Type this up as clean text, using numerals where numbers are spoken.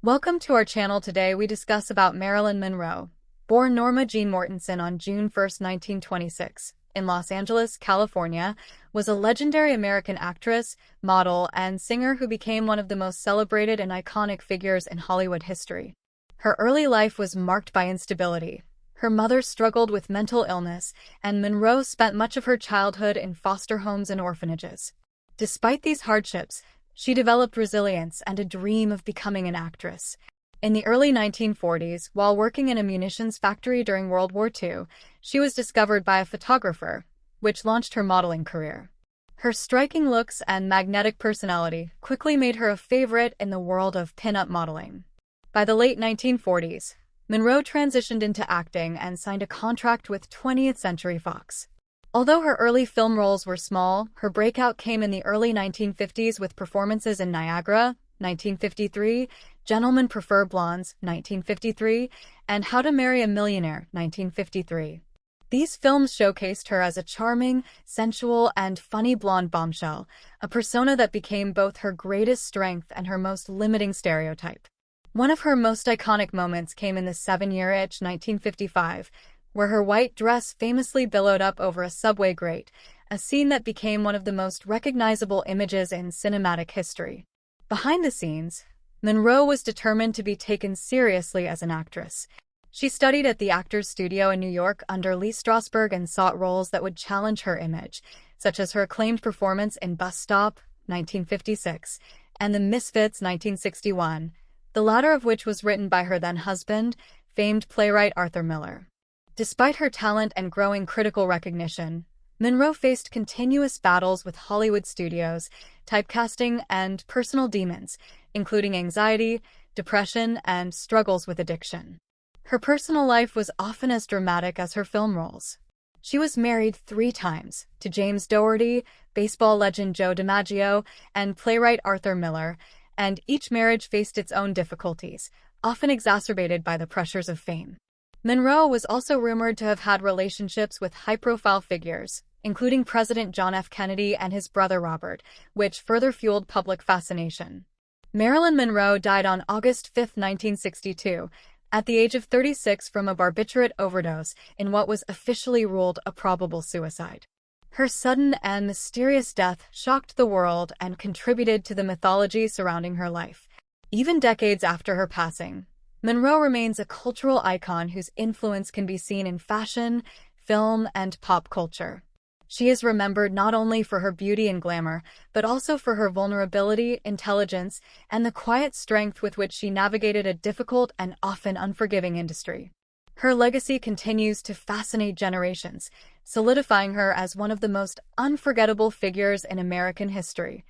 Welcome to our channel. Today we discuss about Marilyn Monroe, born Norma Jeane Mortenson on June 1, 1926, in Los Angeles, California, was a legendary American actress, model, and singer who became one of the most celebrated and iconic figures in Hollywood history. Her early life was marked by instability. Her mother struggled with mental illness, and Monroe spent much of her childhood in foster homes and orphanages. Despite these hardships, she developed resilience and a dream of becoming an actress. In the early 1940s, while working in a munitions factory during World War II, she was discovered by a photographer, which launched her modeling career. Her striking looks and magnetic personality quickly made her a favorite in the world of pin-up modeling. By the late 1940s, Monroe transitioned into acting and signed a contract with 20th Century Fox. Although her early film roles were small, her breakout came in the early 1950s with performances in Niagara, 1953, Gentlemen Prefer Blondes, 1953, and How to Marry a Millionaire, 1953. These films showcased her as a charming, sensual, and funny blonde bombshell, a persona that became both her greatest strength and her most limiting stereotype. One of her most iconic moments came in The 7-Year Itch, 1955, where her white dress famously billowed up over a subway grate, a scene that became one of the most recognizable images in cinematic history. Behind the scenes, Monroe was determined to be taken seriously as an actress. She studied at the Actors Studio in New York under Lee Strasberg and sought roles that would challenge her image, such as her acclaimed performance in Bus Stop, 1956, and The Misfits, 1961, the latter of which was written by her then-husband, famed playwright Arthur Miller. Despite her talent and growing critical recognition, Monroe faced continuous battles with Hollywood studios, typecasting, and personal demons, including anxiety, depression, and struggles with addiction. Her personal life was often as dramatic as her film roles. She was married 3 times, to James Dougherty, baseball legend Joe DiMaggio, and playwright Arthur Miller, and each marriage faced its own difficulties, often exacerbated by the pressures of fame. Monroe was also rumored to have had relationships with high-profile figures, including President John F. Kennedy and his brother Robert, which further fueled public fascination. Marilyn Monroe died on August 5, 1962, at the age of 36 from a barbiturate overdose in what was officially ruled a probable suicide. Her sudden and mysterious death shocked the world and contributed to the mythology surrounding her life. Even decades after her passing, Monroe remains a cultural icon whose influence can be seen in fashion, film, and pop culture. She is remembered not only for her beauty and glamour, but also for her vulnerability, intelligence, and the quiet strength with which she navigated a difficult and often unforgiving industry. Her legacy continues to fascinate generations, solidifying her as one of the most unforgettable figures in American history.